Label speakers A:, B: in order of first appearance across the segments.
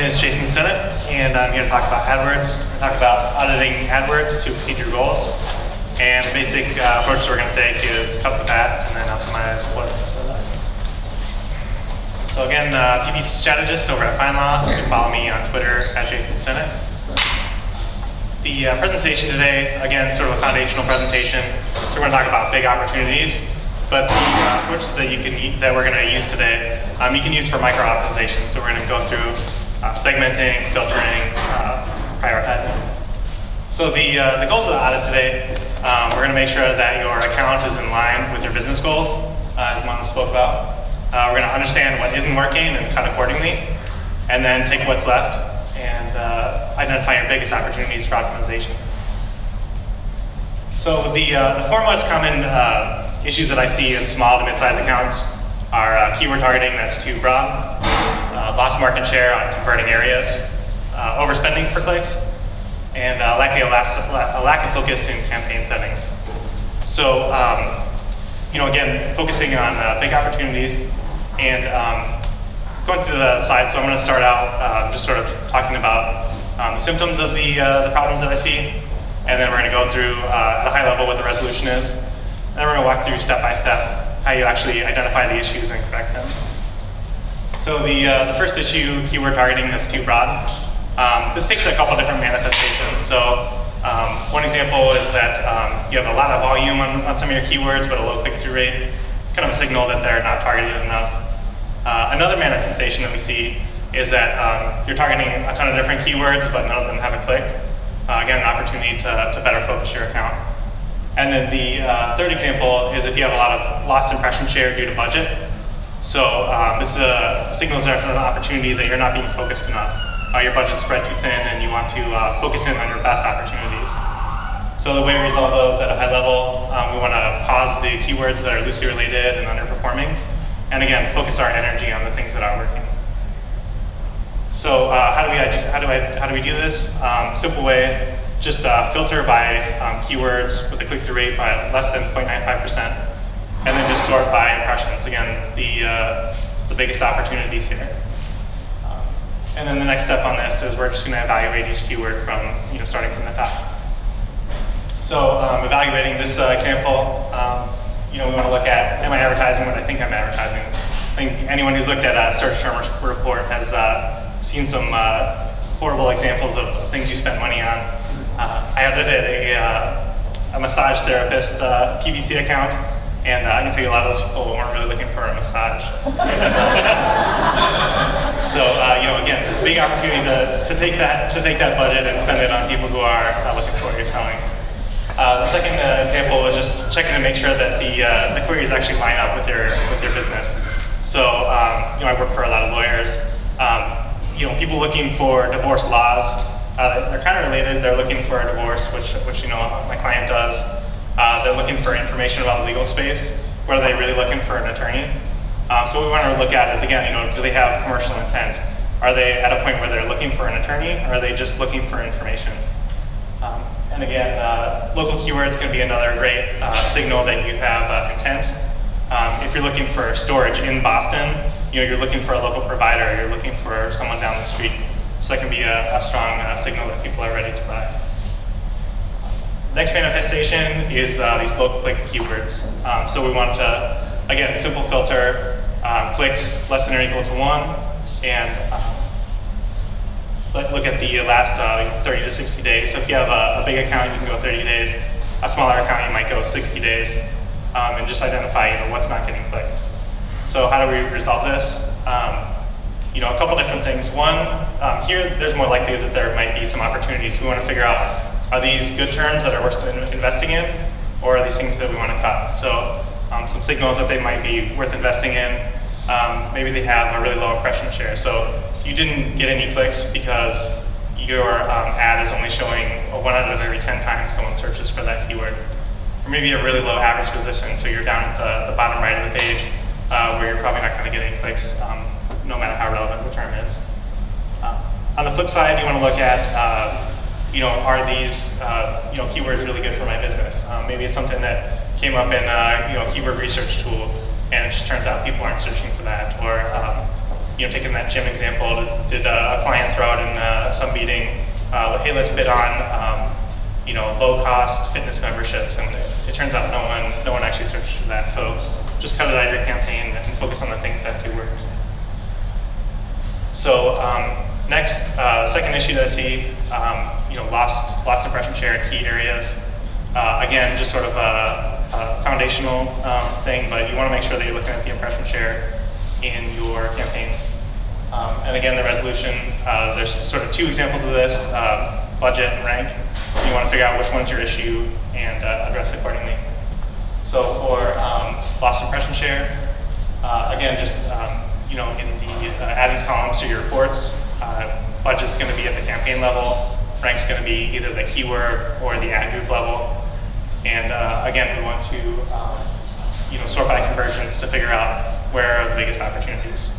A: is Jason Stinnett, and I'm here to talk about AdWords. We're going to talk about auditing AdWords to exceed your goals. And the basic approach that we're going to take is cut the fat and then optimize what's left. So again, PPC strategist over at FindLaw. You can follow me on Twitter at Jason Stinnett. The presentation today, again, sort of a foundational presentation. So we're going to talk about big opportunities. But the approaches that we're going to use today, you can use for micro optimization. So we're going to go through segmenting, filtering, prioritizing. So the goals of the audit today, we're going to make sure that your account is in line with your business goals, as Mona spoke about. We're going to understand what isn't working and cut accordingly, and then take what's left and identify your biggest opportunities for optimization. So the four most common issues that I see in small to mid-sized accounts are keyword targeting that's too broad, lost market share on converting areas, overspending for clicks, and likely a lack of focus in campaign settings. So, again, focusing on big opportunities and going through the slides. So I'm going to start out just sort of talking about the symptoms of the problems that I see, and then we're going to go through at a high level what the resolution is. And then we're going to walk through step by step how you actually identify the issues and correct them. So the first issue, keyword targeting, is too broad. This takes a couple different manifestations. So one example is that you have a lot of volume on some of your keywords, but a low click-through rate. It's kind of a signal that they're not targeted enough. Another manifestation that we see is that you're targeting a ton of different keywords, but none of them have a click. Again, an opportunity to better focus your account. And then the third example is if you have a lot of lost impression share due to budget. So this signals there's an opportunity that you're not being focused enough. Your budget's spread too thin and you want to focus in on your best opportunities. So the way we resolve those at a high level, we want to pause the keywords that are loosely related and underperforming. And again, focus our energy on the things that are working. So how do we do this? Simple way. Just filter by keywords with a click-through rate by less than 0.95%, and then just sort by impressions. Again, the biggest opportunities here. And then the next step on this is we're just going to evaluate each keyword from starting from the top. So evaluating this example, we want to look at, am I advertising what I think I'm advertising? I think anyone who's looked at a search term report has seen some horrible examples of things you spent money on. I audited a massage therapist PPC account, and I can tell you a lot of those people weren't really looking for a massage. So again, big opportunity to take that budget and spend it on people who are looking for what you're selling. The second example is just checking to make sure that the queries actually line up with your business. So I work for a lot of lawyers. People looking for divorce laws. They're kind of related. They're looking for a divorce, which my client does. They're looking for information about the legal space. What are they really looking for an attorney? So what we want to look at is, again, do they have commercial intent? Are they at a point where they're looking for an attorney, or are they just looking for information? And again, local keywords can be another great signal that you have intent. If you're looking for storage in Boston, you're looking for a local provider, you're looking for someone down the street. So that can be a strong signal that people are ready to buy. Next manifestation is these local click keywords. So we want to, again, simple filter, clicks less than or equal to 1, and look at the last 30 to 60 days. So if you have a big account, you can go 30 days. A smaller account, you might go 60 days, and just identify what's not getting clicked. So how do we resolve this? A couple different things. One, here there's more likely that there might be some opportunities. We want to figure out, are these good terms that are worth investing in, or are these things that we want to cut? So some signals that they might be worth investing in. Maybe they have a really low impression share. So you didn't get any clicks because your ad is only showing 1 out of every 10 times someone searches for that keyword. Or maybe you have really low average position, so you're down at the bottom right of the page where you're probably not going to get any clicks, no matter how relevant the term is. On the flip side, you want to look at, are these keywords really good for my business? Maybe it's something that came up in a keyword research tool, and it just turns out people aren't searching for that. Or taking that gym example, did a client throw out in some meeting, hey, let's bid on low-cost fitness memberships, and it turns out no one actually searched for that. So just cut it out of your campaign and focus on the things that do work. So next, second issue that I see, lost impression share in key areas. Again, just sort of a foundational thing, but you want to make sure that you're looking at the impression share in your campaigns. And again, the resolution, there's sort of two examples of this, budget and rank. You want to figure out which one's your issue and address accordingly. So for lost impression share, again, just in the add these columns to your reports, budget's going to be at the campaign level, rank's going to be either the keyword or the ad group level. And again, we want to sort by conversions to figure out where are the biggest opportunities.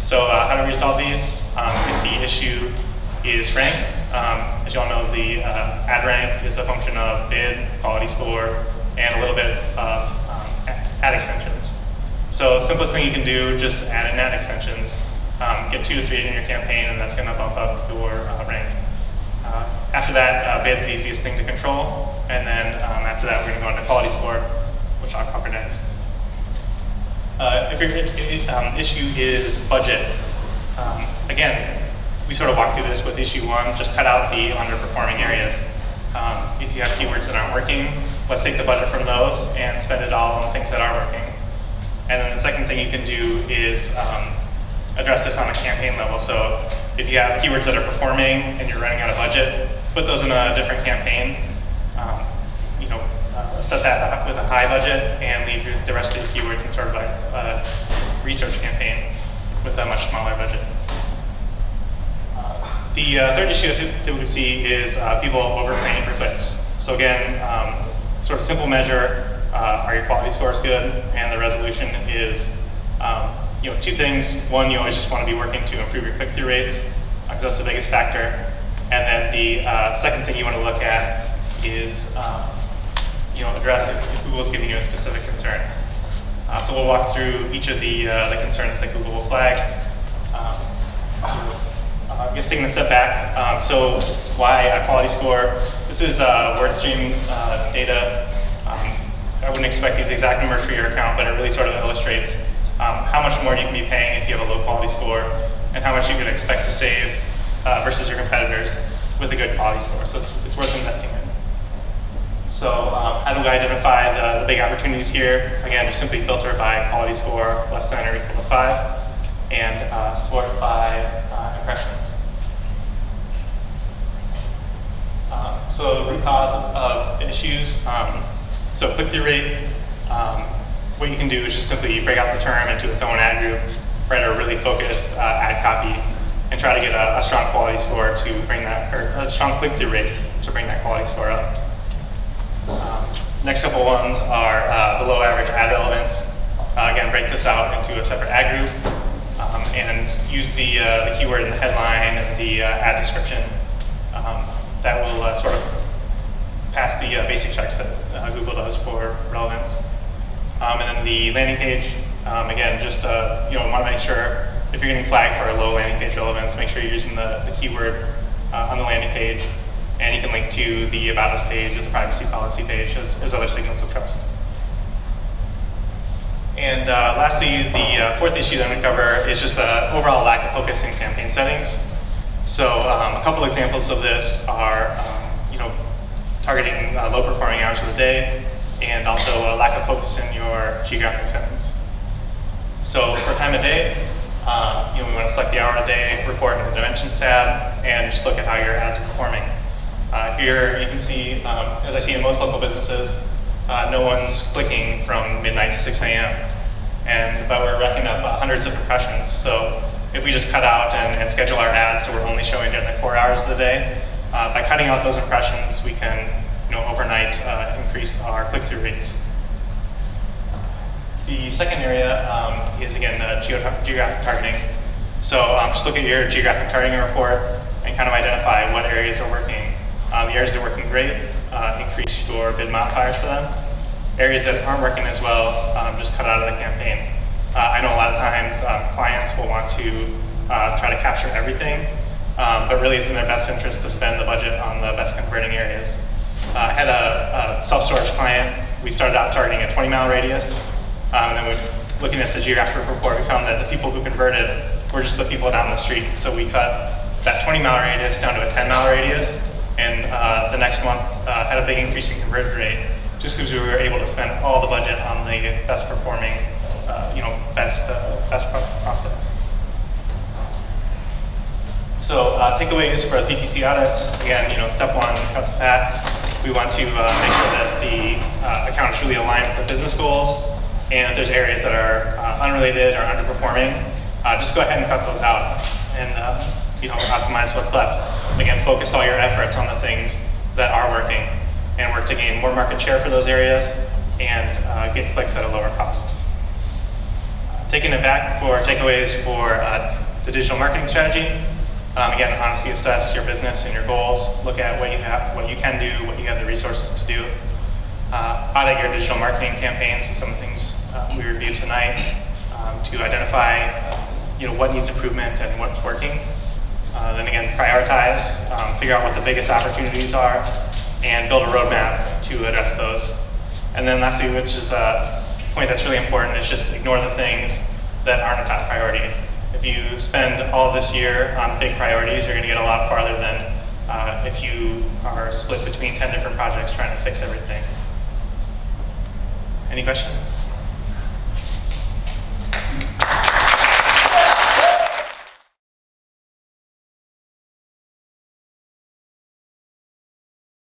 A: So how do we resolve these? If the issue is rank, as you all know, the ad rank is a function of bid, quality score, and a little bit of ad extensions. So the simplest thing you can do, just add in ad extensions, get 2 to 3 in your campaign, and that's going to bump up your rank. After that, bid's the easiest thing to control, and then after that, we're going to go into quality score, which I'll cover next. If your issue is budget, again, we sort of walked through this with issue 1, just cut out the underperforming areas. If you have keywords that aren't working, let's take the budget from those and spend it all on the things that are working. And then the second thing you can do is address this on a campaign level. So if you have keywords that are performing and you're running out of budget, put those in a different campaign. Set that with a high budget and leave the rest of your keywords in sort of a research campaign with a much smaller budget. The third issue I typically see is people overpaying for clicks. So again, sort of simple measure, are your quality scores good? And the resolution is 2 things. One, you always just want to be working to improve your click-through rates, because that's the biggest factor. And then the second thing you want to look at is address if Google's giving you a specific concern. So we'll walk through each of the concerns that Google will flag. I guess taking a step back, so why a quality score? This is WordStream's data. I wouldn't expect these exact numbers for your account, but it really sort of illustrates how much more you can be paying if you have a low quality score, and how much you can expect to save versus your competitors with a good quality score. So it's worth investing in. So how do we identify the big opportunities here? Again, just simply filter by quality score less than or equal to 5, and sort by impressions. So the root cause of issues, so click-through rate, what you can do is just simply break out the term into its own ad group, write a really focused ad copy, and try to get a strong quality score to bring that, or a strong click-through rate to bring that quality score up. Next couple ones are below average ad relevance. Again, break this out into a separate ad group, and use the keyword in the headline and the ad description. That will sort of pass the basic checks that Google does for relevance. And then the landing page, again, just want to make sure if you're getting flagged for a low landing page relevance, make sure you're using the keyword on the landing page. And you can link to the About Us page or the privacy policy page as other signals of trust. And lastly, the fourth issue that I'm going to cover is just overall lack of focus in campaign settings. So a couple examples of this are targeting low performing hours of the day, and also a lack of focus in your geographic settings. So for time of day, we want to select the hour of the day, report in the Dimensions tab, and just look at how your ads are performing. Here you can see, as I see in most local businesses, no one's clicking from midnight to 6 a.m. But we're racking up hundreds of impressions. So if we just cut out and schedule our ads so we're only showing during the core hours of the day, by cutting out those impressions, we can overnight increase our click-through rates. The second area is, again, geographic targeting. So just look at your geographic targeting report and kind of identify what areas are working. The areas that are working great, increase your bid modifiers for them. Areas that aren't working as well, just cut out of the campaign. I know a lot of times clients will want to try to capture everything, but really it's in their best interest to spend the budget on the best converting areas. I had a self-storage client. We started out targeting a 20-mile radius, and then looking at the geographic report, we found that the people who converted were just the people down the street. So we cut that 20-mile radius down to a 10-mile radius, and the next month had a big increase in conversion rate, just because we were able to spend all the budget on the best performing, best prospects. So takeaways for the PPC audits. Again, step one, cut the fat. We want to make sure that the account is really aligned with the business goals, and if there's areas that are unrelated or underperforming, just go ahead and cut those out, and optimize what's left. Again, focus all your efforts on the things that are working, and work to gain more market share for those areas, and get clicks at a lower cost. Taking it back for takeaways for the digital marketing strategy. Again, honestly assess your business and your goals. Look at what you have, what you can do, what you have the resources to do. Audit your digital marketing campaigns and some of the things we reviewed tonight to identify what needs improvement and what's working. Then again, prioritize, figure out what the biggest opportunities are, and build a roadmap to address those. And then lastly, which is a point that's really important, is just ignore the things that aren't a top priority. If you spend all this year on big priorities, you're going to get a lot farther than if you are split between 10 different projects trying to fix everything. Any questions?